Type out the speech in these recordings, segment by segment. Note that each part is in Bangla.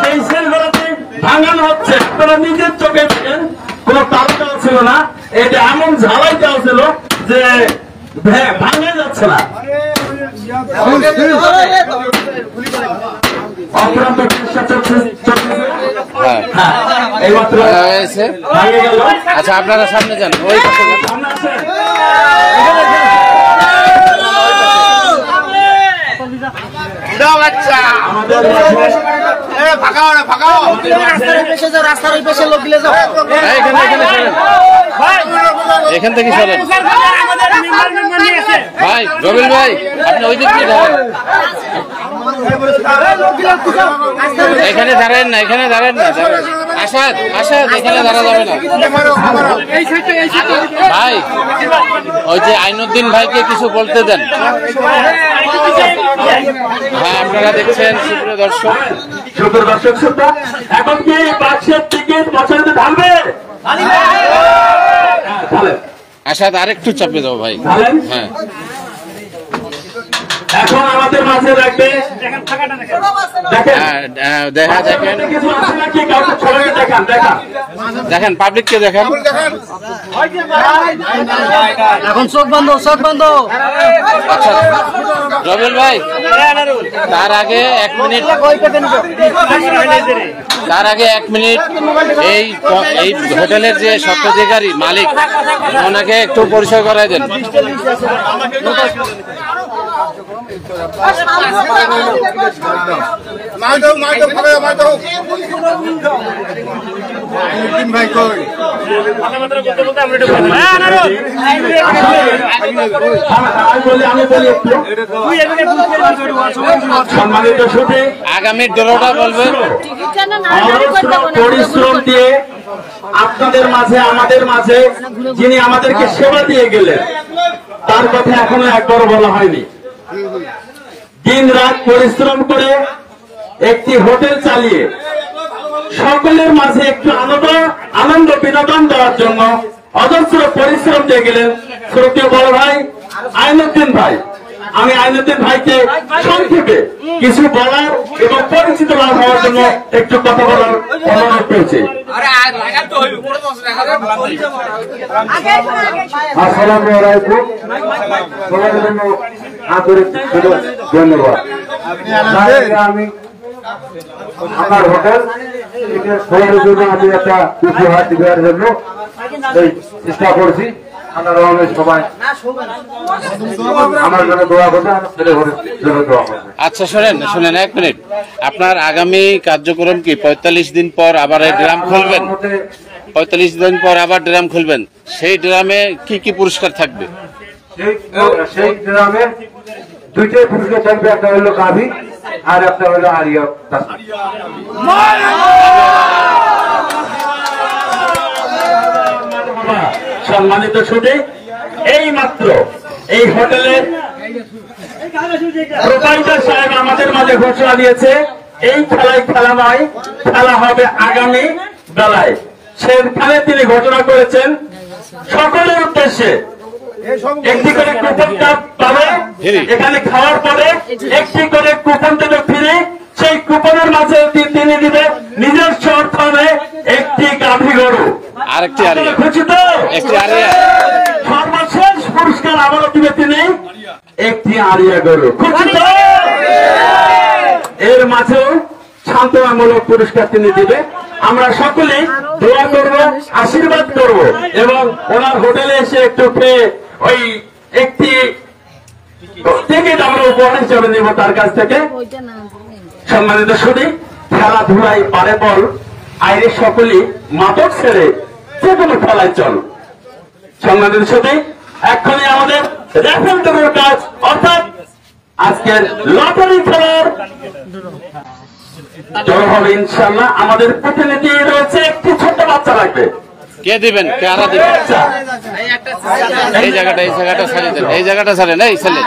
সেই শৃঙ্খলাটি ভাঙানো হচ্ছে। আপনারা নিজের চোখে দেখেন, কোন তারকাও ছিল না, এটা এমন ঝালাই দেওয়া ছিল যে ভাঙা যাচ্ছে না। অক্রান্ত চেষ্টা চলছে। আচ্ছা, আপনারা সামনে যান, ওই পাশে এখান থেকে সরেন ভাই। রবিল ভাই, আপনি ওই দিক দিয়ে এখানে দাঁড়ান না, এখানে দাঁড়ান না। আসাদ, আসাদ, এখানে দাঁড়া যাবে না ভাই। ওই যে আইনুদ্দিন ভাইকে কিছু বলতে দেন। হ্যাঁ, আপনারা দেখছেন সুপ্রিয় দর্শক, এখন কি বাক্সের টিকিট বছরে ঢালবে? আসাদ, আরেকটু চাপে দাও ভাই। হ্যাঁ, এখন আমাদের মাঝে রাখবে, দেখা দেখেন, দেখেন পাবলিককে দেখেন। এখন চোখ বন্ধ, চোখ বন্ধ। আচ্ছা রবিল ভাই, তার আগে 1 মিনিট, এই হোটেলের যে স্বত্বাধিকারী মালিক, ওনাকে একটু পরিচয় করাই দেন। আগামী দলটা বলবেন, পরিশ্রম দিয়ে আপনাদের মাঝে, আমাদের মাঝে যিনি আমাদেরকে সেবা দিয়ে গেলেন, তার কথা এখনো একবারও বলা হয়নি। দিন রাত পরিশ্রম করে একটি হোটেল চালিয়ে সকলের মাঝে একটু আনন্দ বিনোদন দেওয়ার জন্য অজস্র পরিশ্রম দিয়ে গেলেন শ্রদ্ধেয় বড় ভাই আইনুদ্দিন ভাই। আমি আইনুদ্দিন ভাইকে সংক্ষেপে কিছু বলার এবং পরিচিত লাভ হওয়ার জন্য একটু কথা বলার অনুরোধ পেয়েছি। আসসালামু আলাইকুম, সবার জন্য আন্তরিক ধন্যবাদ। আমি আমার হোটেল সবার জন্য আমি একটা উপহার দেওয়ার জন্য চেষ্টা করছি। আচ্ছা শোনেন, 1 মিনিট। আপনার আগামী কার্যক্রম কি 45 দিন পর আবার ড্রাম খুলবেন? 45 দিন পর আবার ড্রাম খুলবেন। সেই ড্রামে কি কি পুরস্কার থাকবে? সেই ড্রামে 2টাই পুরস্কার থাকবে, একটা হলো গাভী আর একটা হলো আরিয়া। সম্মানিত ছুটি, এই মাত্র এই হোটেলের প্রোপাইটার সাহেব আমাদের মাঝে ঘোষণা দিয়েছে, এই খেলায় খেলা নয়, খেলা হবে আগামী বেলায়। সেখানে তিনি ঘোষণা করেছেন সকলের উদ্দেশ্যে একটি করে কুপন পাবে। এখানে খাওয়ার পরে একটি করে কুপন দেবে ফ্রি। সেই কুপনের মাঝে তিনি দিবে নিজস্ব অর্থনে একটি গাভী গরু, আরেকটি আরিয়া। খুশি তো? সর্বশেষ পুরস্কার আবারও দিবে তিনি একটি আরিয়া গরু, খুশি তো? এর মাঝেও সান্ত্বনামূলক পুরস্কার তিনি দিবে। আমরা সকলেই দোয়া করব, আশীর্বাদ করব এবং ওনার হোটেলে এসে একটু খেয়ে ওই একটি টিকিট আমরা উপহার হিসেবে নেব তার কাছ থেকে। সম্মানিত শুনি, খেলাধুলায় পারে বল, আইরে সকলেই মাদক ছেড়ে যে কোনো খেলায় চল। সম্মানিত শুনি, এক্ষুনি আমাদের রেফারেল ড্রর কাজ, অর্থাৎ আজকের লটারি খেলার ড্র হবে ইনশাআল্লাহ। আমাদের প্রতিনিধি রয়েছে, একটি ছোট্ট বাচ্চা লাগবে। কে দিবেন? কারা দিবেন? এই জায়গাটা ছাড়িয়ে দেন, এই জায়গাটা ছাড়েন, এই ছেলে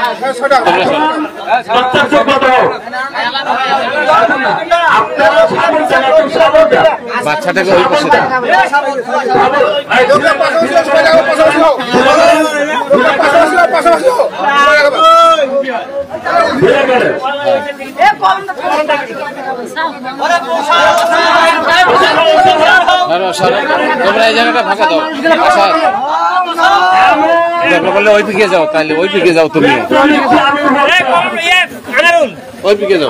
বাচ্চার চোখ কত? আপনারা সাবল দেন, একটু সাবল দেন। বাচ্চাটাকে ওই পাশে দেন। তোমরা এই জায়গাটা ফাঁকা দাও। আচ্ছা দরকার পড়লে ওই দিকে যাও, তাহলে ওই দিকে যাও, তুমি ওই দিকে যাও,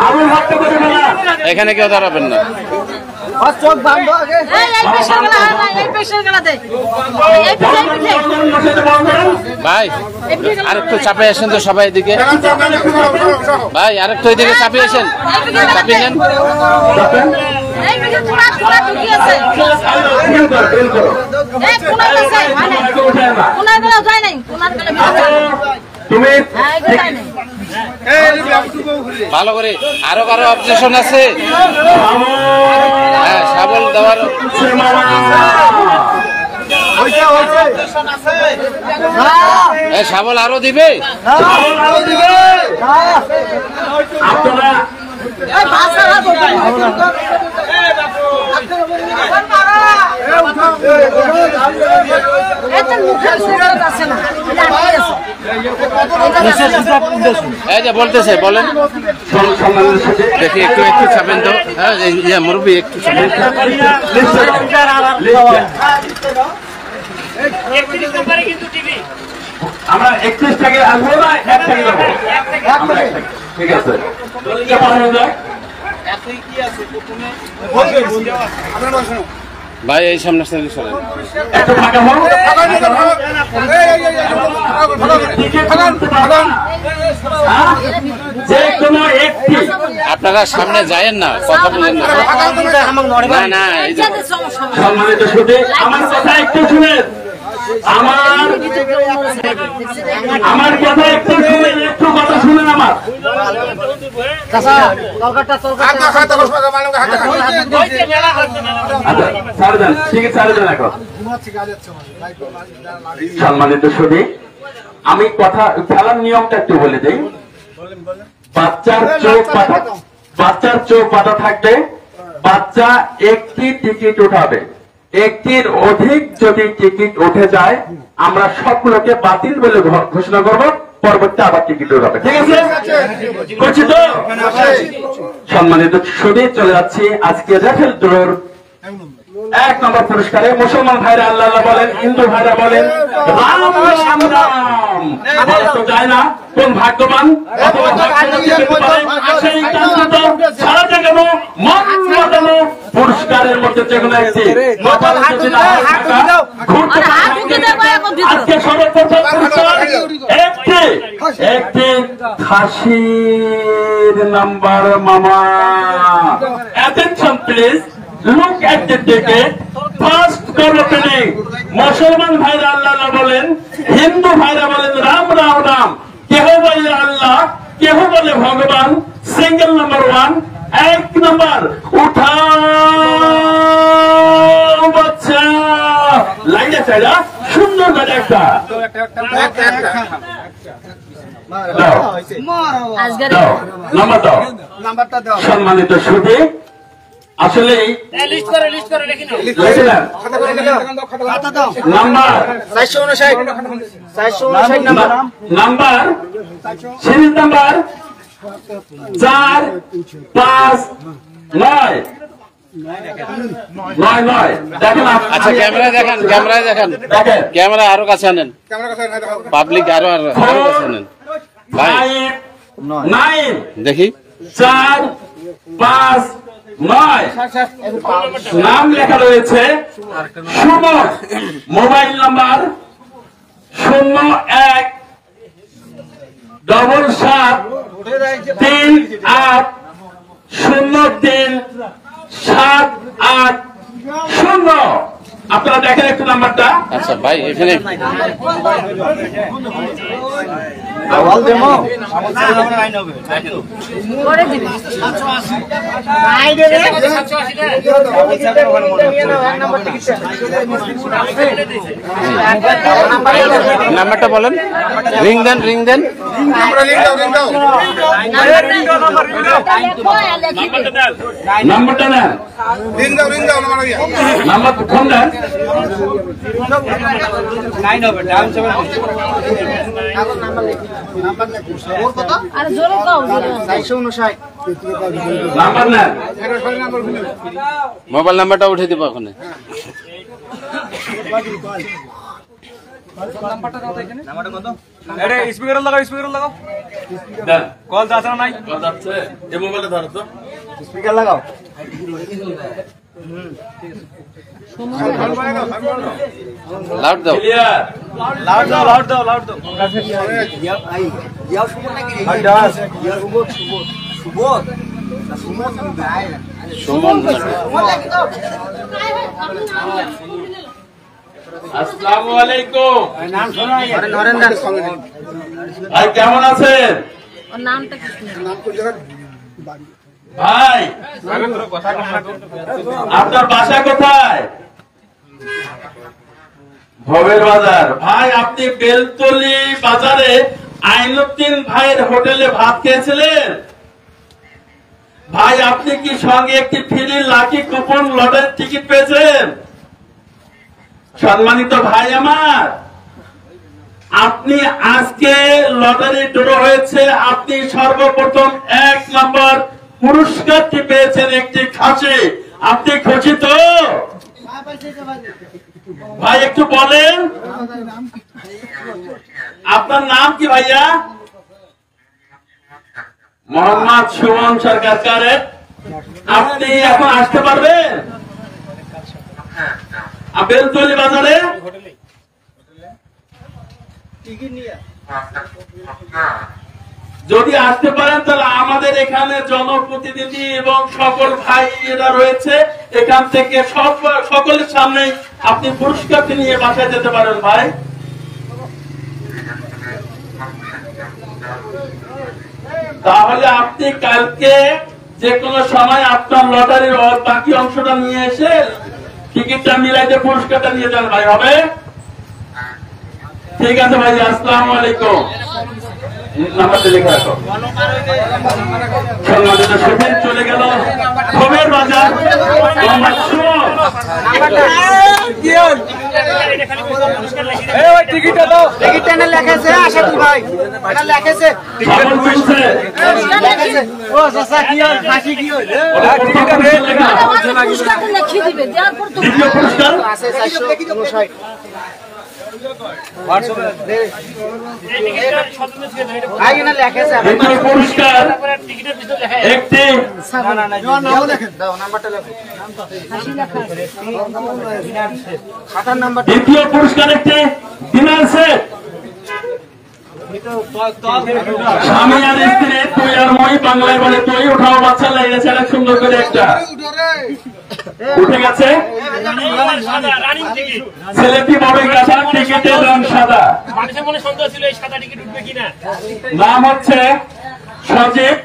এখানে কেউ দাঁড়াবেন না। চোখ বান্ধব আগে ভাই আরেকটু চাপে আসেন তো সবাই এদিকে, ভাই আরেকটু এদিকে চাপে আসেন, চাপিয়ে নেন। তুমি ভালো করে আরো কারো অবজেকশন আছে? হ্যাঁ শাবল দেওয়ার শাবল আরো দিবে। আপনারা এই যে বলতেছে, বলেন দেখি একটু একটু চাপেন তো। হ্যাঁ মুরব্বী একটু চাপেন। আমরা 31 টাকা আসবো না 1 টাকা দেবো? ঠিক আছে, ভাই এই সামনে সামনে সরেন। একটু ফাঁকা হন। যে কোনো একটি আপনারা সামনে যায়েন না, কথা বলেন না। না না এই যে সম্মানিত সুধী, আমার কথা একটু শুনেন, আমার কথা একটু শুনেন, একটু কথা শুনেন আমার। ছাড়ে দেন, ঠিক আছে ছাড়ে দেন এখন। সম্মানিত সুধী, আমি কথা খেলার নিয়মটা একটু বলে দিই। বাচ্চার চোখ বাঁধা থাকবে, বাচ্চা একটি টিকিট উঠাবে, একটির অধিক যদি টিকিট উঠে যায় আমরা সবগুলোকে বাতিল বলে ঘোষণা করব, পরবর্তী আবার টিকিট উঠাবে। ঠিক আছে, করছি তো? সম্মানিত সুধী, চলে যাচ্ছি আজকে রেফেল ড্রোর 1 নম্বর পুরস্কারে। মুসলমান ভাইরা আল্লাহ আল্লাহ বলেন, হিন্দু ভাইরা বলেন রাম রাম রাম। বলা তো যায় না কোন ভাগ্যবান অথবা সেই সারা জায়গানো মন মতানো পুরস্কারের মধ্যে যেগুলো একটি আজকে সর্বপ্রথম পুরস্কার একটি খাসির নাম্বার মামা। Attention please, look at the ticket, first call opening। মুসলমান ভাইরা আল্লাহ আল্লাহ বলেন, হিন্দু ভাইরা বলেন রাম রাম রাম। কেহ বলে আল্লাহ, কেহ বলে ভগবান। সিঙ্গেল নাম্বার 1, 1 নম্বর উঠাও বাচ্চা। লাইনে চাইরা সুন্দর করে একটা নাম্বারটা দাও। সম্মানিত সুধী, আসলে নাম্বার সিরিজ নাম্বার 4, 5, 9 দেখেন। আচ্ছা ক্যামেরায় দেখান, ক্যামেরায় দেখান, ক্যামেরা আরো কাছে আনেন, পাবলিক আরো কাছে আনেন ভাই। 9 দেখি 4, 5, 9 নাম লেখা রয়েছে সুমন। Mobile number 01-738-03-780। আপনারা দেখেন একটু নাম্বারটা। আচ্ছা ভাই এখানে করে দিবি নাম্বারটা বলেন, রিং দেন, রিং দেন। নাম্বারটা নেন, নাম্বার ফোন দেন। আর জোরে গাও নাম্বার নেন, মোবাইল নাম্বারটা উঠে দিব এখন। স্পিকার লাগাও, স্পিকার লাগাও। দেন। কল যাচ্ছে না নাই? কল যাচ্ছে? এই মোবাইলে ধরো তো। স্পিকার লাগাও লাউড দাও। ক্লিয়ার। লাউড দাও, লাউড দাও, লাউড দাও। সুমন আসসালামু আলাইকুম। ভাই কেমন আছেন? ওর নামটা কি? ভাই আপনার বাসা কোথায়? ভবের বাজার। ভাই আপনি বেলতলি বাজারে আইনুদ্দিন ভাইয়ের হোটেলে ভাত খেয়েছিলেন? ভাই আপনি কি সঙ্গে একটি ফ্রি লাকি কুপন লটারির টিকিট পেয়েছেন? সম্মানিত ভাই আমার, আপনি আজকে লটারি ড্র হয়েছে, আপনি সর্বপ্রথম 1 নম্বর পুরস্কারটি পেয়েছেন একটি খাসি। আপনি খুশি তো? ভাই একটু বলেন আপনার নাম কি ভাইয়া? মোহাম্মদ সুমন সরকার। কারেক্ট। আপনি এখন আসতে পারবেন বেলতলি বাজারে? যদি আসতে পারেন তাহলে আমাদের এখানে জনপ্রতিনিধি এবং সকল ভাইয়েরা রয়েছে, এখান থেকে সকলের সামনে আপনি পুরস্কারটি নিয়ে বাসায় যেতে পারেন ভাই। তাহলে আপনি কালকে যে কোনো সময় আপনার লটারির বাকি অংশটা নিয়ে এসে টিকিটটা মিলাইতে পুরস্কারটা নিয়ে যান ভাই। হবে? ঠিক আছে ভাই, আসসালামু আলাইকুম। নাম্বারটা লিখে রাখো। সম্মানিত সুফিন চলে গেল খবর বাজার। টিকিটটা দাও। টিকিটটা না লেখেছে আশাদুল ভাই, এটা লেখেছে ও চাচা কি হল ফাঁসি কি হল পুরস্কারটা লিখে দিবে, দেওয়ার পর তো দ্বিতীয় পুরস্কার আছে 459 ভাই না লেখেছে দ্বিতীয় পুরস্কার একটি নাম লেখেন দাও নাম্বারটা লেখো খাতার নাম্বার দ্বিতীয় পুরস্কার একটি ডিনার সেট। স্বামী আর স্ত্রী তুই আর মই বাংলায় বলে তুই উঠাও বাচ্চা লেগেছে অনেক সুন্দর করে একটা উঠে গেছে। ছেলেটি বড় গাছা, টিকিটের রং সাদা। নাম হচ্ছে সজীব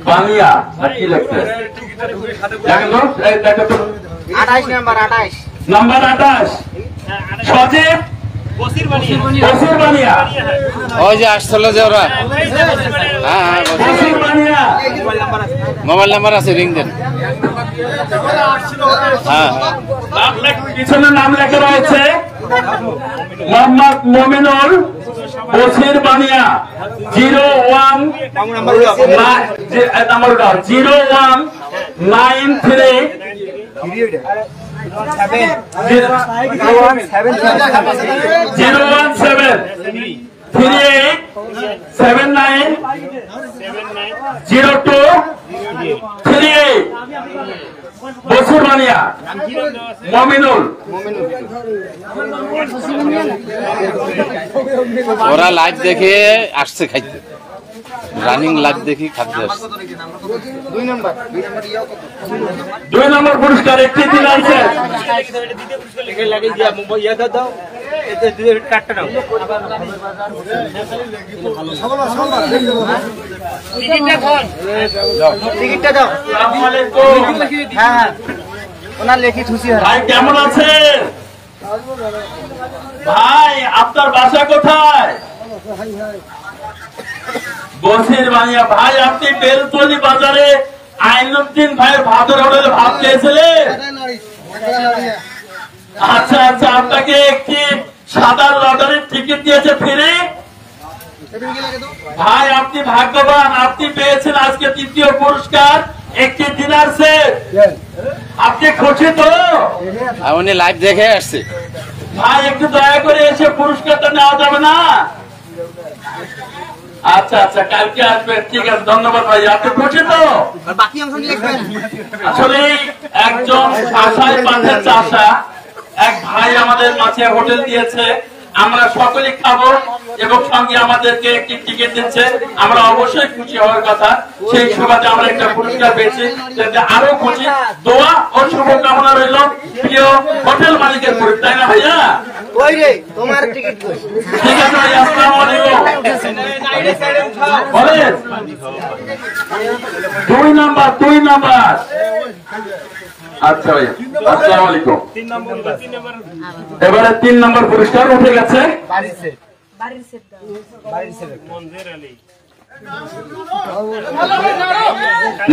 বানিয়া। কি লিখতে দেখো, দেখো তো 28 নাম্বার 28 নাম্বার 28 সজীব বসির বানিয়া। ওই যে আসছিল যে ওরা। হ্যাঁ হ্যাঁ, বসির বানিয়া। মোবাইল নাম্বার আছে, রিং দেন। হ্যাঁ হ্যাঁ, পিছনে নাম লেখা রয়েছে মোহাম্মদ মমিনুল বসির বানিয়া 01938 বসির বানিয়া মমিনুল। ওরা লাইভ দেখে আসছে খাইতে, রানিং লাইভ দেখে খাদ্য আসছে। 2 নাম্বার 2 নম্বর পুরস্কার একটি দিন আছে। কাটটা নাও টিকিটটা দাও। আসসালামু আলাইকুম। হ্যাঁ ওনার লেখি খুশি হয়। ভাই কেমন আছেন? ভাই আপনার বাসা কোথায়? বসির বানিয়া। ভাই আপনি বেলতলি বাজারে আইনুদ্দিন ভাইয়ের ভাদর হোটেলে ভাত খেয়েছিলেন? আচ্ছা আচ্ছা, আপনাকে একটি সাদা লটারির টিকিট দিয়েছে ফ্রি। ভাই আপনি ভাগ্যবান, আপনি পেয়েছেন আজকে তৃতীয় পুরস্কার একটি ডিনার সেট। আপনি খুশি তো? উনি লাইভ দেখে আসছে। ভাই একটু দয়া করে এসে পুরস্কারটা নেওয়া যাবে না? আচ্ছা আচ্ছা, কালকে আসবেন। ঠিক আছে, ধন্যবাদ ভাই। আপনি খুশি তো? বাকি অংশ নিয়ে লিখবেন। আসলে একজন আশায় পাথের চাষা এক ভাই আমাদের মাঝে হোটেল দিয়েছে, আমরা সকলে খাবো এবং সঙ্গে আমাদেরকে একটি টিকিট দিচ্ছে। আমরা অবশ্যই খুশি হওয়ার কথা। সেই সুবাদে আমরা একটা পুরস্কার পেয়েছি, যাতে আরো খুশি। দোয়া ও শুভকামনা রইল প্রিয় হোটেল মালিকের প্রতি, তাই না ভাইয়া? ওই রে তোমার টিকিট কই? ঠিক আছে ভাই, আসসালামু আলাইকুম। বলেন 2 নাম্বার। আচ্ছা ভাই, আসসালামু আলাইকুম। এবারে 3 নম্বর পুরস্কার উঠে গেছে। বাড়ির সেট।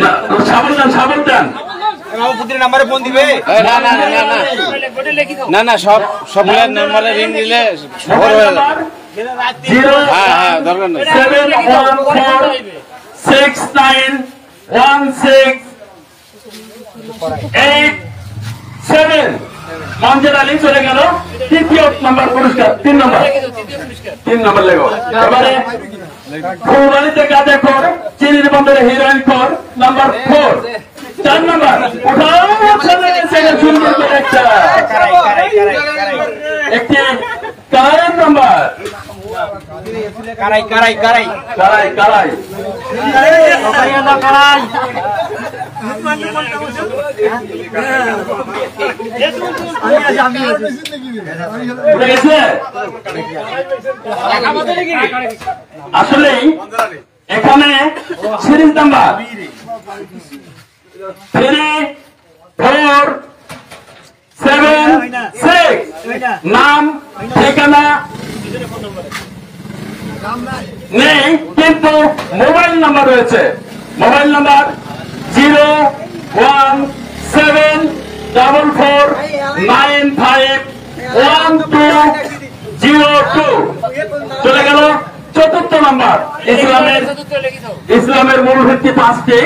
না, সাবল দেন। নাম্বারে ফোন দিবে। না না না না না না, সব সবগুলো নর্মালে রিং দিলে খবর হয়ে যাবে। হ্যাঁ হ্যাঁ, দরকার নেই। 714691687 মঞ্জুর আলী চলে গেল। তৃতীয় নম্বর পুরস্কার, 3 নম্বর লেগো। এবারে ফুলবাড়িতে কাজে কর, চিনির বন্দরে হিরোইন কর, নাম্বার 4। 4 নম্বর উঠাও ছেলে সুন্দর করে একটি কারাইয়ের নাম্বার। কারাই। কারাই। উঠে গেছে? আসলেই এখানে সিরিজ নাম্বার 3, 4, 7, 6 নাম ঠিকানা নেই, কিন্তু মোবাইল নাম্বার রয়েছে। মোবাইল নাম্বার 01744951202 চলে গেল। 4th number. ইসলামের মূল ভিত্তি 5টি,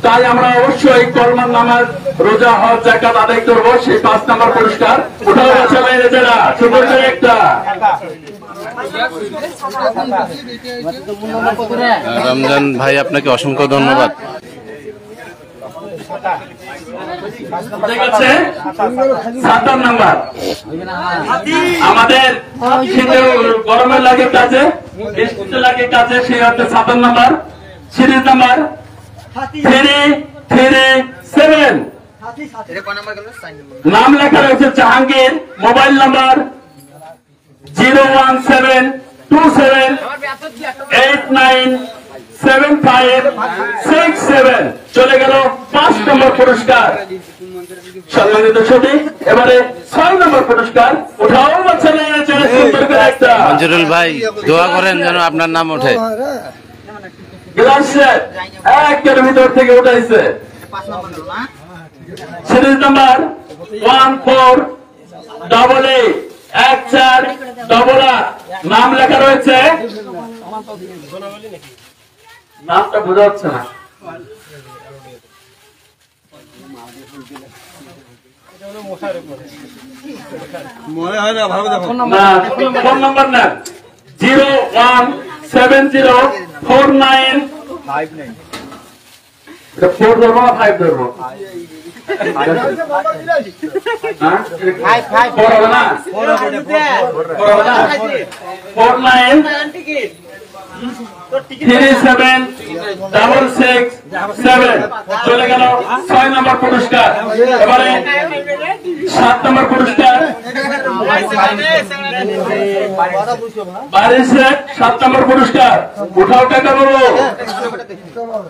তাই আমরা অবশ্যই কলমার নামাজ, রোজা, হজ, যাকাত আদায় করবো। সেই 5 নম্বর পুরস্কার উঠাও গেছে বাইরে যারা সুন্দর করে একটা। রমজান ভাই, আপনাকে অসংখ্য ধন্যবাদ। ঠিক আছে, 7 নম্বর। আমাদের শীতে গরমের লাগে কাজে, বৃষ্টিতে লাগে কাজে, সেই হচ্ছে 7 নম্বর। Series number 337। নাম লেখা রয়েছে জাহাঙ্গীর। মোবাইল নাম্বার 01727897567 চলে গেল। 5 নম্বর পুরস্কার সম্মানিত ছবি। এবারে 6 নম্বর পুরস্কার উঠাও ছেলে সুন্দর করে একটা। মঞ্জুরুল ভাই, দোয়া করেন যেন আপনার নাম ওঠে। গ্লাস সেট একের ভিতর থেকে উঠাইছে। 5 নম্বর হলো না? Series number 14881488। নাম লেখা রয়েছে, নামটা বোঝা যাচ্ছে না। না, ফোন নাম্বার না। 0170495 4 ধরবো না 5 ধরবো? 4 হবে না? 49376667 চলে গেল। 6 নম্বর পুরস্কার। এবারে 7 নম্বর পুরস্কার বাড়ির শেখ 7 নম্বর পুরস্কার। উঠাও টাকা বলো,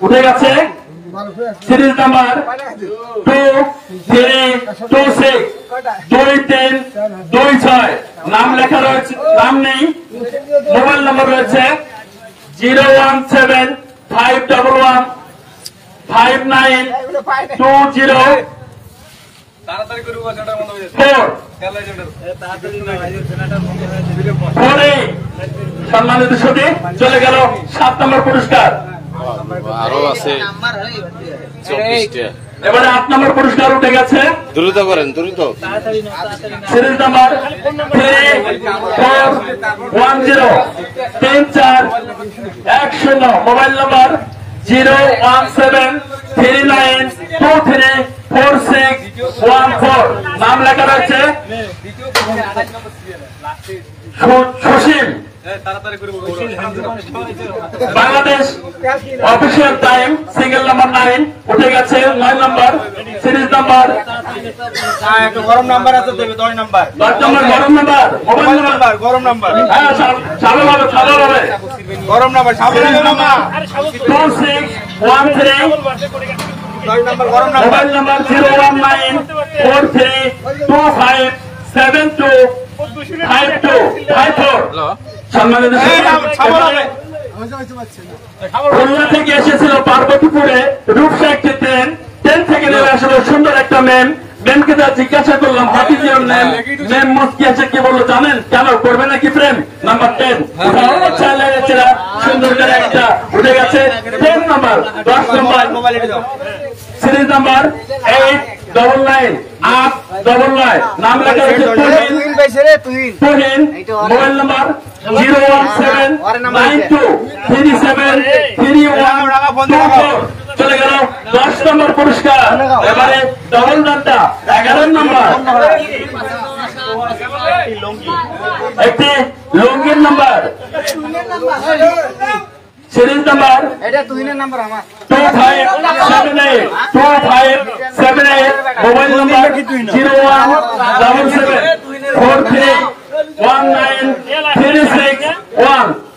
উঠে গেছে। Series number 2 3 2 6 2 3 2 6। নাম লেখা রয়েছে, নাম নেই। মোবাইল নাম্বার রয়েছে 017 511 5920 তাড়াতাড়ি করে সেটা বন্ধ হয়ে যাচ্ছে 4 খেলা এজেন্টের পরে সম্মানিত সতী চলে গেল 7 নম্বর পুরস্কার। আরো আছে নাম্বার হয় 24টা। এবারে 8 নম্বর পুরস্কার উঠে গেছে। দ্রুত করেন, দ্রুত। Series number 3410 3410। Mobile number 01739234614। নাম লেখা রয়েছে সুশীল। তাড়াতাড়ি করে Bangladesh official time single number 9 উঠে গেছে। 9 নম্বর সিরিজ নাম্বার একটা গরম নাম্বার আছে দেবে 10 নাম্বার 10 নম্বর গরম নাম্বার মোবাইল নাম্বার গরম নাম্বার হ্যাঁ চালু হবে গরম নাম্বার সাবধানে নাম্বার 2613। 10 নাম্বার গরম নাম্বার মোবাইল নাম্বার 0194325725254। সম্মানিত খুলনা থেকে এসেছিল পার্বতীপুরে রূপসা একটি ট্রেন থেকে নেমে আসলে সুন্দর একটা ম্যামকে যা জিজ্ঞাসা করলাম what is your name, ma'am মুস্কি আছে কি বললো জানেন? কেন করবে নাকি প্রেম? নাম্বার 10 সুন্দর করে একটা উঠে গেছে। 10 নাম্বার 10 নাম্বার মোবাইল এটা দাও সিরিজ নাম্বার 899 নাম লেখা রয়েছে তুই পাইছে রে তুই তুহিন। Mobile number 01792373124। চলে গেল 10 নম্বর পুরস্কার। এবারে ডবল ডান্ডা 11 নম্বর একটি লুঙ্গির নাম্বার। সিরিজ নাম্বার এটা তুহিনের নাম্বার আমার 2578 মোবাইল নাম্বার 017431936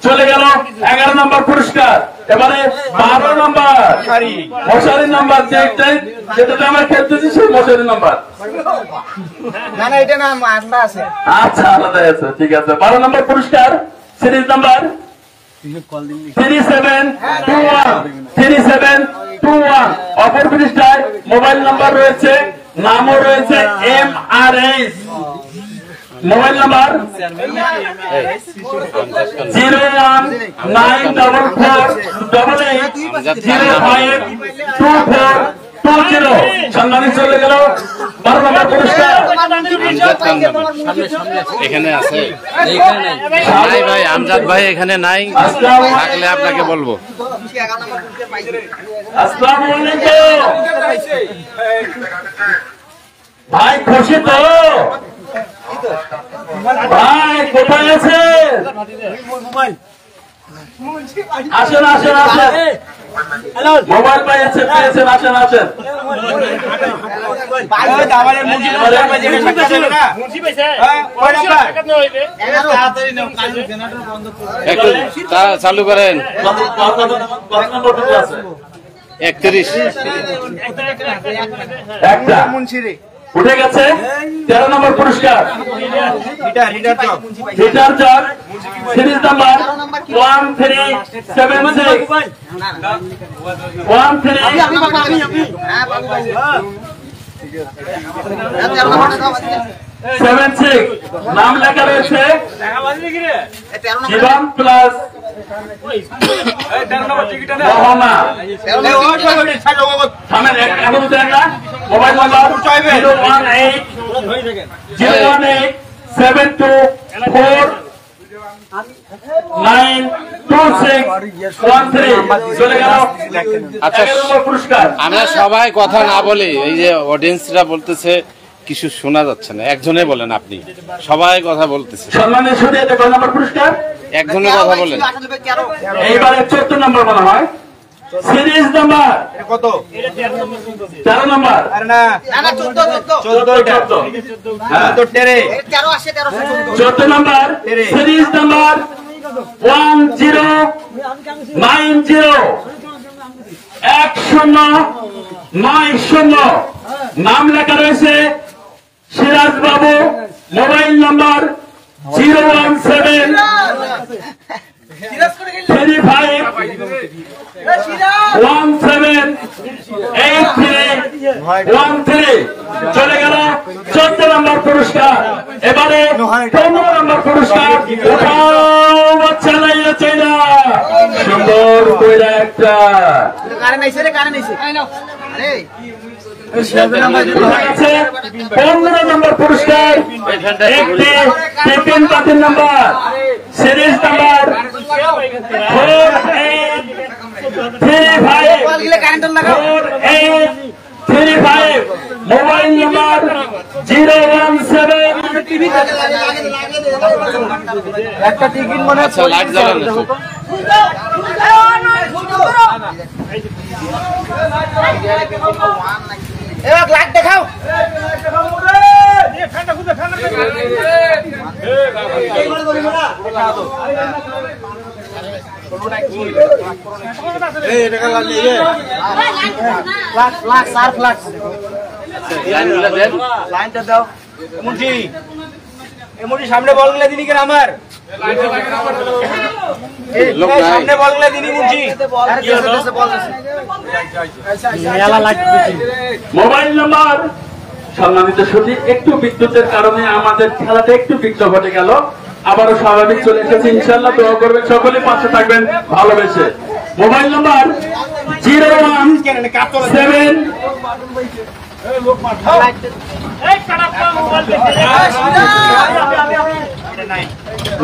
চলে গেল 11 নম্বর পুরস্কার। এবারে 12 নম্বর মশারি নাম্বার যেটা আমরা খেলতেছি সেই মশারি নাম্বার। না না এটা না আলাদা আছে আচ্ছা আলাদা আছে, ঠিক আছে। 12 নম্বর পুরস্কার সিরিজ নাম্বার 3721 অপর পৃষ্ঠায় মোবাইল নাম্বার রয়েছে, নামও রয়েছে MRS। Mobile number 0194488052420। সম্মানিত চলে গেল 12 নম্বর পুরস্কার। আমজাদ খান এখানে আছে? নাই ভাই, আমজাদ ভাই এখানে নাই, থাকলে আপনাকে বলবো। আসসালামু আলাইকুম ভাই, খুশি তো ভাই? কোথায় আছেন? আসেন আসেন আসেন, মোবাইল পেয়েছেন, আসেন আসেন। একটু চালু করেন। 31 একটা উঠে গেছে। 13 নম্বর পুরস্কার হিটার জগ সিরিজ নাম্বার 1376 নাম লেখা রয়েছে জীবন প্লাস মোহনা। মোবাইল নাম্বার 01872492613 চলে গেল। আচ্ছা, 11 নম্বর পুরস্কার। আমরা সবাই কথা না বলি, এই যে অডিয়েন্সরা বলতেছে কিছু শোনা যাচ্ছে না, একজনে বলেন, আপনি সবাই কথা বলতেছে, সম্মানের সাথে এটা কয় নম্বর পুরস্কার? একজনে কথা বলেন। এইবারে 14 নম্বর মনে হয়। সিরিজ নাম্বার কত 13 নাম্বার আরে না না 14 নাম্বার সিরিজ নাম্বার 1090 নাম লেখা রয়েছে সিরাজ বাবু, মোবাইল নাম্বার 01735178313 চলে গেল 14 নম্বর পুরস্কার। এবারে 15 নম্বর পুরস্কার চালাইয়াছে না সুন্দর কইরা একটা কারেন্ট আইছে রে, কারেন্ট আইছে আরে 15 নম্বর পুরস্কার একটি টিফিন পাতিল number series number 4835 mobile number 017 একটা টিকিট মনে আচ্ছা লাইট জ্বালানো আছে। এক লাখ দেখাও ফ্লাক্স আর ফ্লাক্স লাইনগুলো দেন। লাইনটা দাও মুন্সি মুন্সি সামনে বলগুলো দিনি কেন আমার লোক নাই। সামনে বলগুলো দিনি মুন্সি মোবাইল নাম্বার সম্মানিত সত্যি একটু বিদ্যুতের কারণে আমাদের খেলাটা একটু বিঘ্ন ঘটে গেল, আবারও স্বাভাবিক চলে এসেছে ইনশাআল্লাহ। দোয়া করবেন সকলে, পাশে থাকবেন ভালোবেসে। মোবাইল নাম্বার 017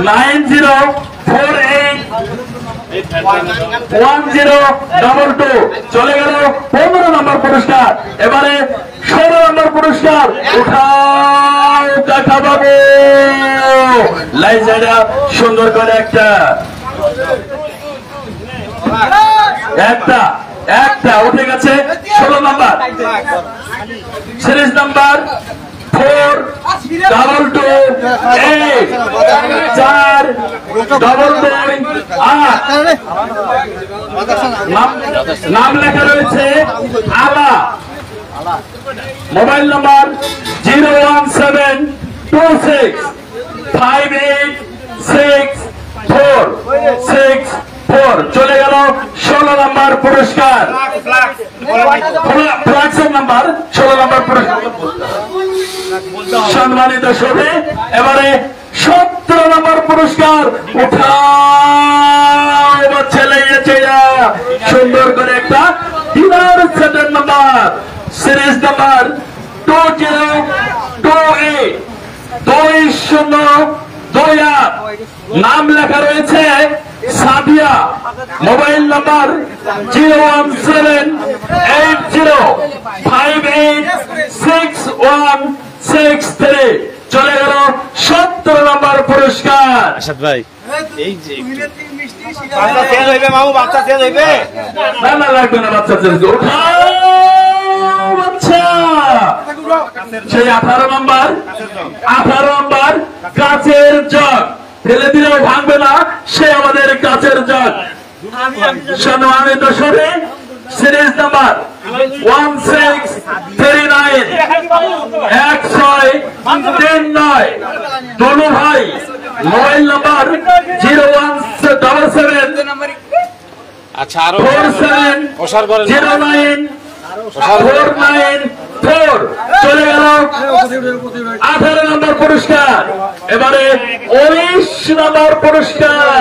90481022 চলে গেল 15 নম্বর পুরস্কার। এবারে 16 নম্বর পুরস্কার উঠাও কাকা বাবু, লাইজারা সুন্দর করে একটা উঠে গেছে 16 নম্বর সিরিজ নাম্বার 4228 নাম লেখা রয়েছে আলা, মোবাইল নাম্বার 01726586464 চলে গেল 16 নম্বর পুরস্কার। ফ্লাক্সের নাম্বার 16 নম্বর পুরস্কার সম্মানিত সবে। এবারে 17 নম্বর পুরস্কার উঠাও ছেলে সুন্দর করে একটা ডিনার সেটের নাম্বার সিরিজ নাম্বার 2028 নাম লেখা রয়েছে সাদিয়া, মোবাইল নাম্বার 017586163 চলে গেল 17 নম্বর পুরস্কার। আসাদ ভাই এই যে বাচ্চা চেঞ্জ হইবে মামু, বাচ্চা চেঞ্জ হইবে না লাগবে না, বাচ্চা চেঞ্জ উঠাও বাচ্চা। সেই 18 নম্বর কাচের জগ ফেলে দিলেও ভাঙবে না, সে আমাদের কাচের জগ। সম্মানিত সরে সিরিজ নাম্বার 1639 দোনো ভাই, মোবাইল নাম্বার 01774 আচ্ছা আরো প্রসার করেন 09494 চলে গেল 18 নম্বর পুরস্কার। এবারে 19 নম্বর পুরস্কার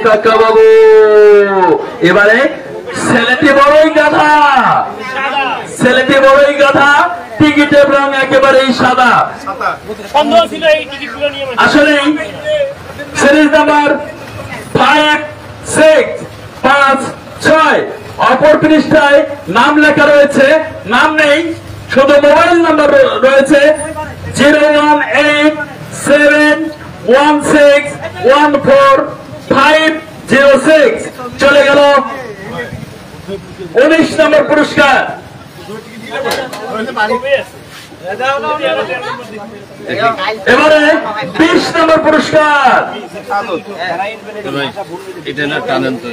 কাকা বাবু। এবারে ছেলেটি বড়ই গাধা, টিকিটের রং একেবারেই সাদা। আসলে সিরিজ নাম্বার 5656 অপর পৃষ্ঠায় নাম লেখা রয়েছে, নাম নেই, শুধু মোবাইল নাম্বার রয়েছে 018716145 06 চলে গেল 19 নম্বর পুরস্কার। এবারে 20 নম্বর পুরস্কার। এটা না টানেন তো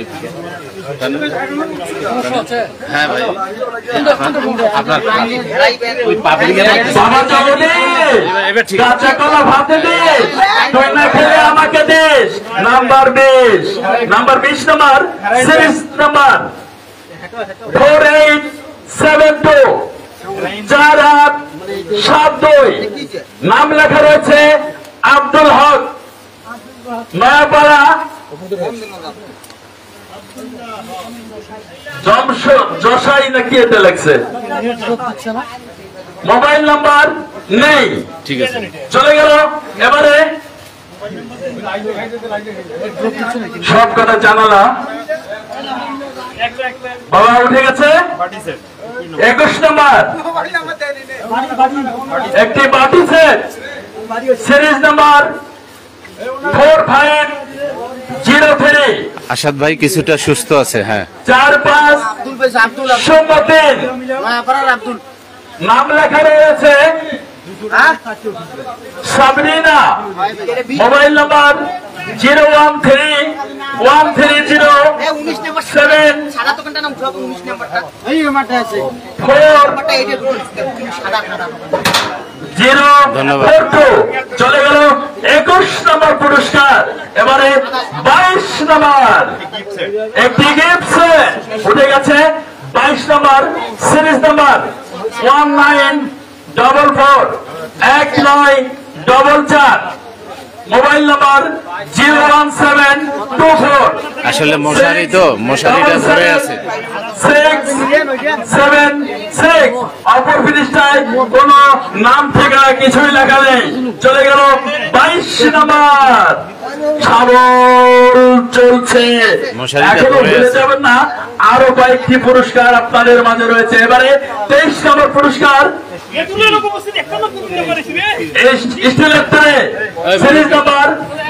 হ্যাঁ ভাই আপনার ওই পাবলিকের বাবা জগদে কাঁচা কলা ভাতে দিস, তুই না খেলে আমাকে this. Number 20 number series number 4872 4872। নাম লেখা রয়েছে আব্দুল হক, নয়াপাড়া, যশাই নাকি এতে লেখছে। মোবাইল নাম্বার নেই, ঠিক আছে চলে গেল। এবারে সব কথা জানালা বাবা উঠে গেছে। 21 নম্বর একটি বাটি সেট, সিরিজ নাম্বার 4503 আসাদ ভাই কিছুটা সুস্থ আছে। হ্যাঁ 4503 নাম লেখা রয়েছে সাবরিনা। Mobile number 0131374042। চলে গেল 21 নম্বর পুরস্কার। এবারে 22 নম্বর একটি গিফট সেট উঠে গেছে। 22 নম্বর সিরিজ নাম্বার 1944 মোবাইল নাম্বার 01724। আসলে মশারি তো মশারিটা ধরে আছে। 676 অপর ফিনিশটায় কোন নাম ঠিকানা কিছুই লেখা নেই। চলে গেল 22 নম্বর। সাবল চলছে, এখনো ভুলে যাবেন না। আরো কয়েকটি পুরস্কার আপনাদের মাঝে রয়েছে। এবারে 23 নম্বর পুরস্কার স্টিলের tray, series number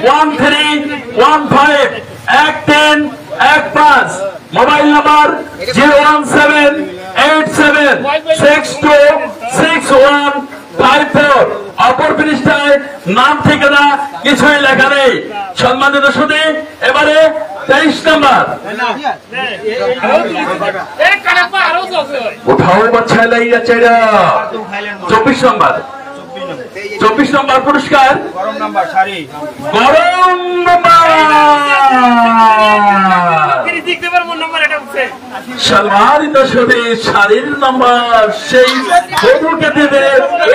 1315 mobile number 01787626154। অপর পৃষ্ঠায় নাম ঠিকানা কিছুই লেখা নেই। সম্মানিত সুধী, এবারে 23 নম্বর উঠাও বাচ্চা লাইয়া চেরা। 24 নম্বর পুরস্কার গরম নাম্বার সম্মানিত সুধী, শাড়ির নাম্বার সেই বধূকে দেবে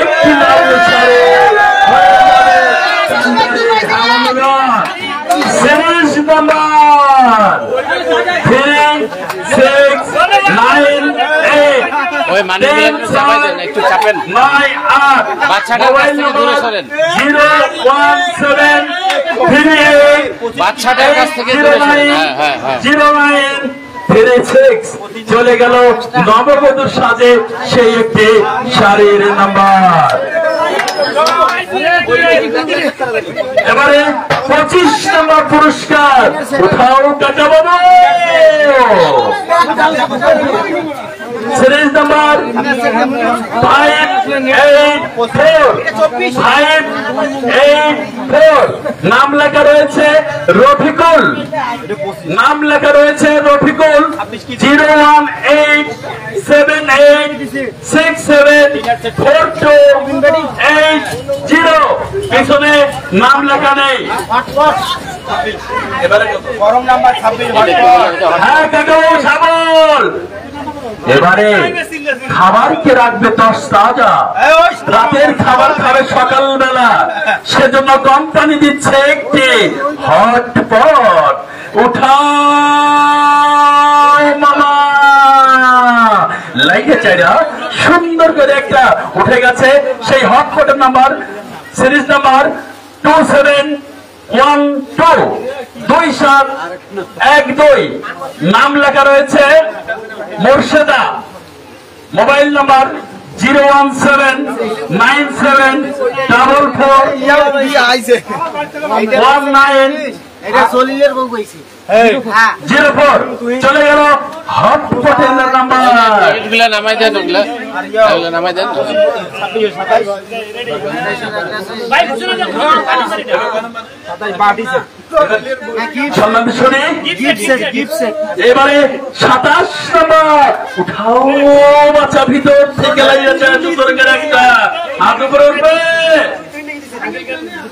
একটি লাল শাড়ি। সিরিজ নাম্বার 3698 ওই মানিকগুলো চাপাই দেন, একটু চাপেন। 98 বাচ্চাটার কাছ থেকে দূরে সরেন। 01738 বাচ্চাটার কাছ থেকে দূরে সরেন। হ্যাঁ 0936 চলে গেল নববধূর সাজে সেই একটি শাড়ির নাম্বার। এবারে 25 নম্বর পুরস্কার উঠাও কাকা বাবু। সিরিজ নাম্বার 584 নাম লেখা রয়েছে রফিকুল। 01878674280 পিছনে নাম লেখা নেই। গরম নাম্বার 26। হ্যাঁ কাকা সাবল। এবারে খাবার কে রাখবে তরতাজা, রাতের খাবার খাবে সকালবেলা, সেজন্য কোম্পানি দিচ্ছে একটি হটপট। উঠাও মামা লাইটে চাইরা সুন্দর করে একটা উঠে গেছে সেই হটপটের নাম্বার, সিরিজ নাম্বার 2712 নাম লেখা রয়েছে মোর্শেদা। Mobile number 017974419। 04 চলে গেল হট পটেলের নাম্বার। এগুলা নামাই দেন, ওগুলা নামাই দেন। সম্মানিত শুনি এবারে 27 নম্বর উঠাও বাচ্চা, ভিতর থেকে লাগিয়েছে সুন্দর করে একটা হাত উপরে উঠবে,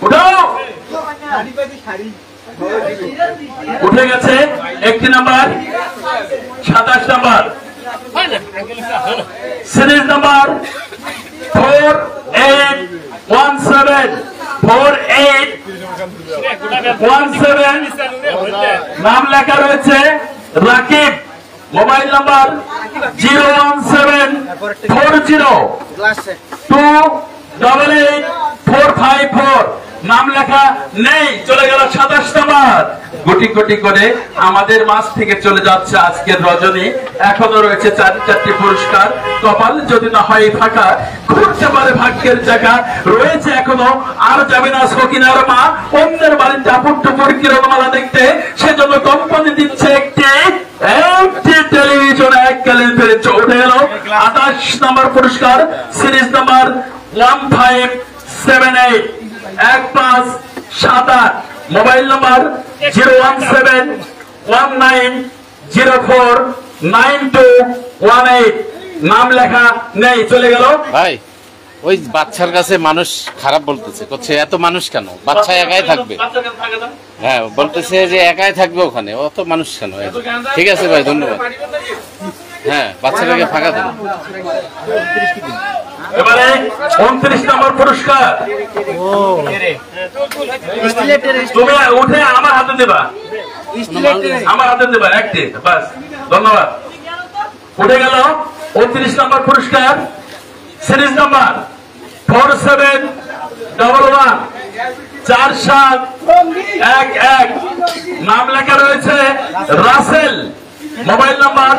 উঠাও। উঠে গেছে একটি নাম্বার, 27 নাম্বার, সিরিজ নাম্বার 4817 4817, নাম লেখা রয়েছে রাকিব, মোবাইল নাম্বার 01740288454, নাম লেখা নেই, চলে গেল 27 নাম্বার। গুটি গুটি করে আমাদের মাছ থেকে চলে যাচ্ছে আজকের রজনী। এখনো রয়েছে 4টি পুরস্কার। কপাল যদি না হয় ফাঁকা, ঘুরতে পারে ভাগ্যের চাকা, রয়েছে এখনো আর যাবে না সকিনার মা অন্যের বাড়ির টাপুর টুপুর কিরণমালা দেখতে, সেজন্য কোম্পানি দিচ্ছে একটি টেলিভিশন এককালীন ফেরে উঠে গেল 28 নম্বর পুরস্কার, সিরিজ নাম্বার 1578 1578, মোবাইল নাম্বার 01719049218, নাম লেখা নেই, চলে গেল। ভাই ওই বাচ্চার কাছে মানুষ খারাপ বলতেছে, করছে এত মানুষ কেন, বাচ্চা একাই থাকবে। হ্যাঁ বলতেছে যে একাই থাকবে ওখানে, অত মানুষ কেন। ঠিক আছে ভাই, ধন্যবাদ। হ্যাঁ বাচ্চাটাকে ফাঁকা দেন। এবারে 29 নম্বর পুরস্কার, তুমি উঠে আমার হাতে দেবা, আমার হাতে দেবা একটি, বাস, ধন্যবাদ। উঠে গেল 29 নম্বর পুরস্কার, সিরিজ নাম্বার 47114711, নাম লেখা রয়েছে রাসেল, মোবাইল নাম্বার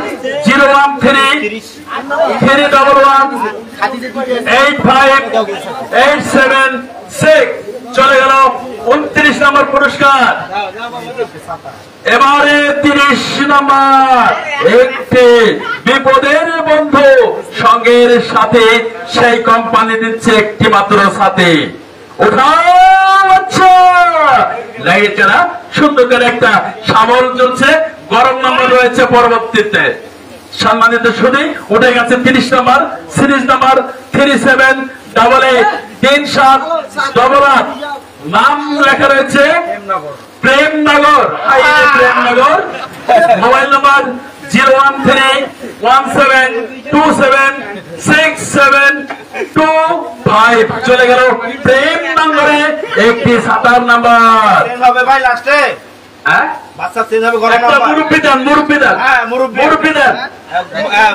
013318587 চলে গেল 29 নম্বর পুরস্কার। এবারে 30 নম্বর, একটি বিপদের বন্ধু সঙ্গের সাথে, সেই কোম্পানি দিচ্ছে একটি মাত্র সাথে, উঠাও আচ্ছা লেগেছে না, সুন্দর করে একটা সাবল চলছে, গরম নম্বর রয়েছে পরবর্তীতে। সম্মানিত শুধু উঠে গেছে 30 নম্বর, সিরিজ নাম্বার 37883788, নাম লেখা রয়েছে প্রেমনগর, প্রেমনগর, মোবাইল নাম্বার 01317276725, চলে গেল প্রেমনগরে একটি 57 নাম্বার। ভাই লাস্টে হ্যাঁ বাচ্চা চেঞ্জ হবে, গরম একটা নাম্বার। মুরব্বি দেন, মুরব্বি দেন, হ্যাঁ মুরব্বি, মুরব্বি দেন,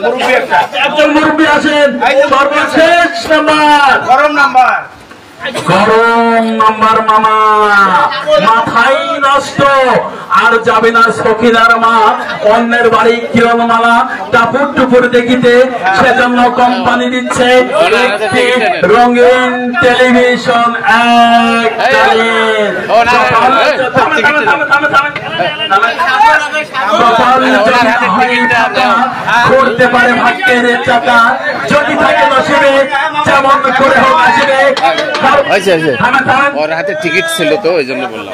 মুরব্বি একটা, একজন মুরব্বি আসেন, সর্বশেষ নাম্বার, গরম নাম্বার। গরম নাম্বার মামা, মাথাই নষ্ট, আর যাবে না সখিদার মা অন্যের বাড়ি কিরণমালা টাপুর টুপুর দেখিতে, সেজন্য কোম্পানি দিচ্ছে একটি রঙিন টেলিভিশন এককালীন। করতে পারে ভাগ্যের চাকা, যদি থাকে নসিবে যেমন করে হোক আসবে। ওর হাতে টিকিট ছিল তো, ওই জন্য বললাম,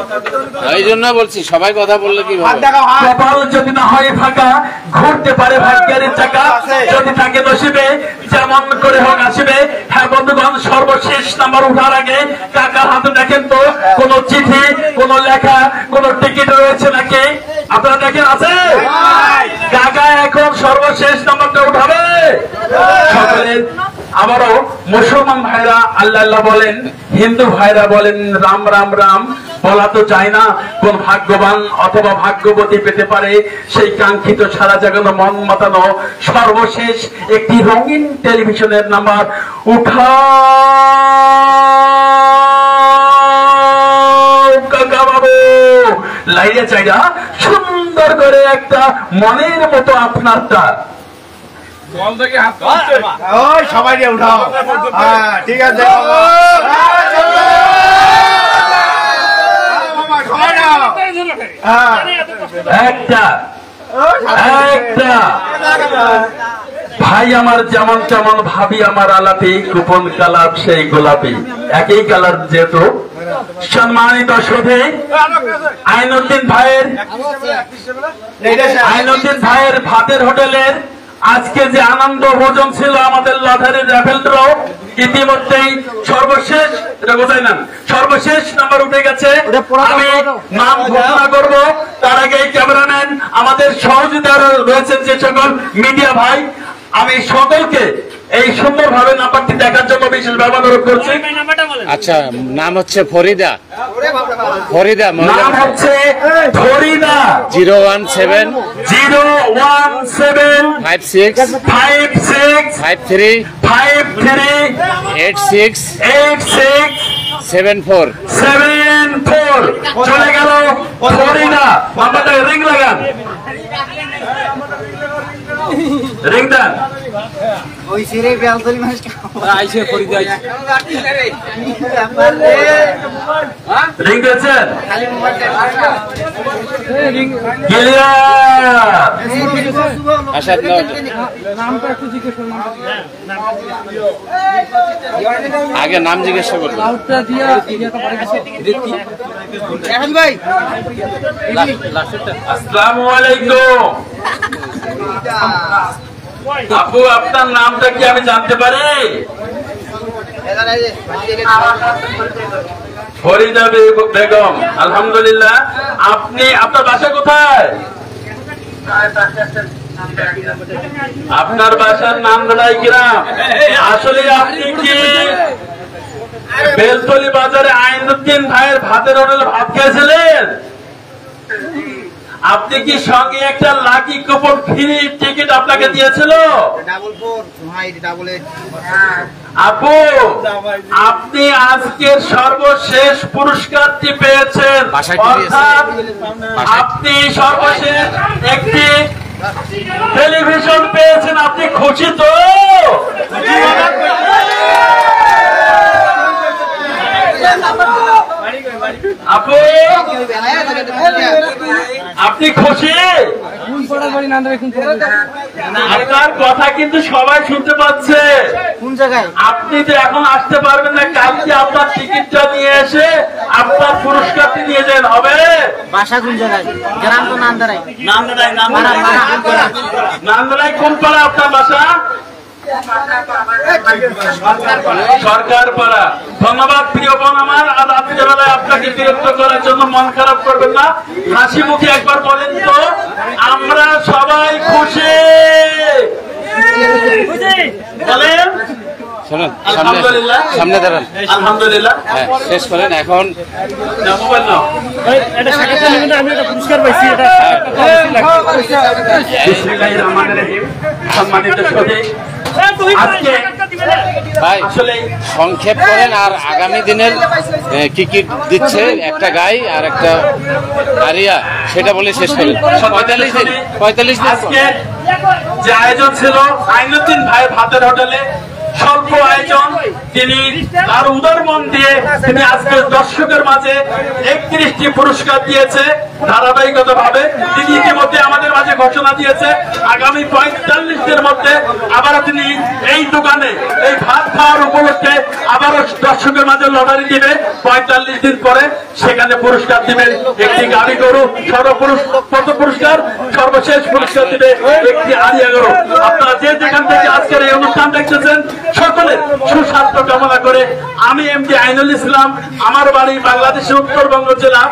এই জন্য বলছি সবাই কথা বললে কি ভাবে। কপাল যদি না হয় ফাঁকা, ঘুরতে পারে ভাগ্যের চাকা, যদি থাকে নসিবে যেমন করে হোক আসবে। হ্যাঁ বন্ধুগণ, সর্বশেষ নাম্বার উঠার আগে কাকার হাতে দেখেন তো কোন চিঠি, কোন লেখা, কোন টিকিট রয়েছে নাকি, আপনারা দেখেন আছে? কাকা এখন সর্বশেষ নাম্বারটা উঠাবে। সকলের আবারও মুসলমান ভাইরা আল্লাহ আল্লাহ বলেন, হিন্দু ভাইরা বলেন রাম রাম রাম, বলা তো যায় না কোন ভাগ্যবান অথবা ভাগ্যবতী পেতে পারে সেই কাঙ্ক্ষিত সারা জাগানো মন মাতানো সর্বশেষ একটি রঙিন টেলিভিশনের নাম্বার। উঠাও কাকা বাবু, লাইয়া চাইরা সুন্দর করে একটা মনের মতো আপনারটা। বল থেকে হাত ওই সবাই দিয়ে উঠাও। হ্যাঁ ঠিক আছে। একটা ভাই আমার যেমন তেমন, ভাবি আমার আলাপি, গোপন কালার সেই গোলাপি, একই কালার যেহেতু। সম্মানিত সুধী, আইনুদ্দিন ভাইয়ের ভাতের হোটেলের আজকে যে আনন্দ ভোজন ছিল আমাদের লটারি র্যাফেল ড্র, ইতিমধ্যেই সর্বশেষ নাম্বার উঠে গেছে। আমি নাম ঘোষণা করব, তার আগে ক্যামেরাম্যান, আমাদের সহযোগিতা রয়েছেন যে সকল মিডিয়া ভাই, আমি সকলকে এই সুন্দরভাবে নাম্বারটি দেখার জন্য বিশেষভাবে অনুরোধ করছি। আচ্ছা, নাম হচ্ছে ফরিদা। নাম হচ্ছে ফরিদা। 017 56 53 86 74। চলে গেল ফরিদা। নাম্বারটা রিং লাগান, রিং দেন। ওই সিরে বেলতলি মাস আইছে ফরিদা রিং দিয়েছেন? ক্লিয়ার। আচ্ছা, আগে নাম জিজ্ঞাসা করবো। ভাই আসসালামু আলাইকুম। আপু, আপনার নামটা কি আমি জানতে পারি? ফরিদা বেগম। আলহামদুলিল্লাহ। আপনার বাসা কোথায়? আপনার বাসার নামদাই গ্রাম। আসলে আপনি কি বেলতলি বাজারে আইনুদ্দিন ভাইয়ের ভাতের হোটেলে ভাত খেয়েছিলেন? আপনি কি সঙ্গে একটা লাকি কুপন ফ্রি টিকিট আপনাকে দিয়েছিল? আপু, আপনি আজকের সর্বশেষ পুরস্কারটি পেয়েছেন। অর্থাৎ আপনি সর্বশেষ একটি টেলিভিশন পেয়েছেন। আপনি খুশি তো? আপু, আপনি খুশি? আপনার কথা কিন্তু সবাই শুনতে পাচ্ছে। কোন জায়গায়? আপনি তো এখন আসতে পারবেন না, কালকে আপনার টিকিটটা নিয়ে এসে আপনার পুরস্কারটি নিয়ে যান, হবে? বাসা কোন জায়গায়? গ্রাম তো নান্দারাই। নান্দারাই কোন পাড়া আপনার বাসা? সরকার পাড়া। ধন্যবাদ প্রিয় বোন আমার। আজ রাত্রিবেলায় আপনাকে বিরক্ত করার জন্য মন খারাপ করবেন না, হাসি মুখে একবার বলেন তো, আমরা সবাই খুশি বলেন। আলহামদুলিল্লাহ। সামনে দাঁড়ান। আলহামদুলিল্লাহ। হ্যাঁ, শেষ করেন এখন। মোবাইল নাও। বিসমিল্লাহির রহমানির রহিম। সম্মানিত সুধী, আজকে ভাই আসলে সংক্ষেপ করেন, আর আগামী দিনের কি কি দিচ্ছে, একটা গাই আর একটা আরিয়া, সেটা বলে শেষ করেন। 45 দিন আজকে যে আয়োজন ছিল আইনুদ্দিন ভাই ভাতের হোটেলে, স্বল্প আয়োজন, তিনি তার উদার মন দিয়ে তিনি আজকে দর্শকের মাঝে 31টি পুরস্কার দিয়েছে ধারাবাহিকতা ভাবে। তিনি ইতিমধ্যে আমাদের মাঝে ঘোষণা দিয়েছে আগামী 45 দিনের মধ্যে আবারও তিনি এই দোকানে এই ভাত খাওয়ার উপলক্ষে আবারও দর্শকের মাঝে লটারি দিবে। 45 দিন পরে সেখানে পুরস্কার দিবেন একটি গাড়ি গরু, প্রথম পুরস্কার, সর্বশেষ পুরস্কার দিবে একটি আরিয়া গরু। আপনারা যে যেখান থেকে আজকের এই অনুষ্ঠান দেখতেছেন, সকলে সুস্বাস্থ্য কামনা করে আমি এমডি আইনুল ইসলাম, আমার বাড়ি বাংলাদেশের উত্তরবঙ্গ জেলা,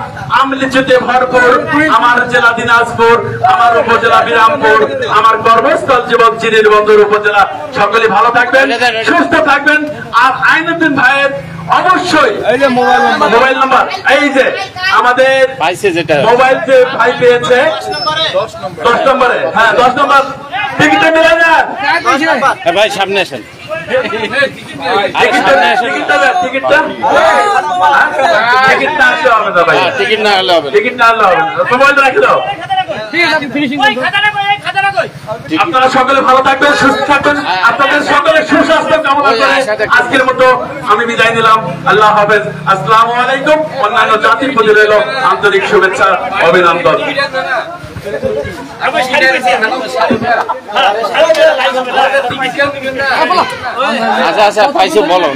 আমলিচুতে ভরপুর, আমার জেলা দিনাজপুর, আমার উপজেলা বিরামপুর, আমার কর্মস্থল জীবন চিনির বন্দর উপজেলা। সকলে ভালো থাকবেন, সুস্থ থাকবেন। আর আইনুদ্দিন ভাইয়ের অবশ্যই মোবাইল নাম্বার, এই যে আমাদের মোবাইল যে ভাই পেয়েছে 10 নম্বরে, হ্যাঁ 10 নম্বর টিকিটটা মিলে যান ভাই, সামনে আসেন। টিকিট না হলে হবে না। মোবাইল রাখলো। আপনারা সকলে ভালো থাকবেন, সুস্থ থাকবেন, আপনাদের সকলের সুস্বাস্থ্য কামনা করে আজকের মতো আমি বিদায় নিলাম। আল্লাহ হাফেজ, আসসালামু আলাইকুম। অন্যান্য জাতির প্রতি রইল আন্তরিক শুভেচ্ছা, অভিনন্দন। আচ্ছা আচ্ছা, পাইছো বলো,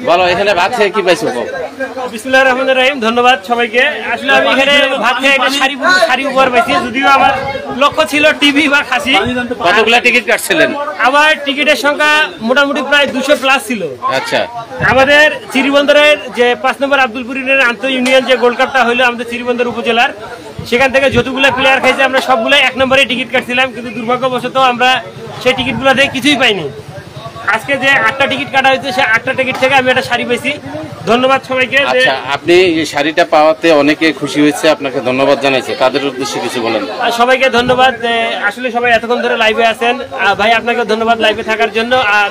বলো এখানে ভাত খেয়ে কি পাইছো? বিসমিল্লাহির রহমানির রহিম। ধন্যবাদ সবাইকে। আসলে আমি এখানে ভাত খেয়ে একটা শাড়ি উপহার পাইছি, যদিও আমার লক্ষ্য ছিল টিভি বা খাসি। কতগুলা টিকিট কাটছিলেন? আমার টিকিটের সংখ্যা মোটামুটি প্রায় 200+ ছিল। আচ্ছা, আমাদের চিরিবন্দরের যে 5 নম্বর আব্দুলপুরের আন্তঃ ইউনিয়ন যে গোল্ড কাপটা হলো আমাদের চিরিবন্দর উপজেলার, সেখান থেকে যতগুলো প্লেয়ার খাইছে আমরা সবগুলো 1 নম্বরে টিকিট কাটছিলাম, কিন্তু দুর্ভাগ্যবশত আমরা সেই টিকিটগুলো থেকে কিছুই পাইনি। আজকে যে 8টা টিকিট কাটা হয়েছে, সেই 8টা টিকিট থেকে আমি একটা শাড়ি পেয়েছি। ধন্যবাদ সবাইকে। আচ্ছা, আপনি এই শাড়িটা পাওয়াতে অনেকে খুশি হয়েছে, আপনাকে ধন্যবাদ জানাইছে, তাদের উদ্দেশ্যে কিছু বলেন। সবাইকে ধন্যবাদ। আসলে সবাই এতক্ষণ ধরে লাইভে আছেন, ভাই আপনাকে ধন্যবাদ লাইভে থাকার জন্য। আর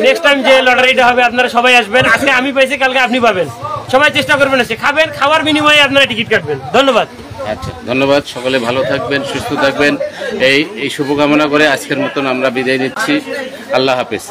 নেক্সট টাইম যে লটারিটা হবে আপনারা সবাই আসবেন। আজকে আমি পাইছি, কালকে আপনি পাবেন। সবাই চেষ্টা করবেন এসে খাবেন, খাওয়ার বিনিময়ে আপনারা টিকিট কাটবেন। ধন্যবাদ। আচ্ছা, ধন্যবাদ। সকলে ভালো থাকবেন, সুস্থ থাকবেন, এই শুভকামনা করে আজকের মতন আমরা বিদায় নিচ্ছি। আল্লাহ হাফেজ।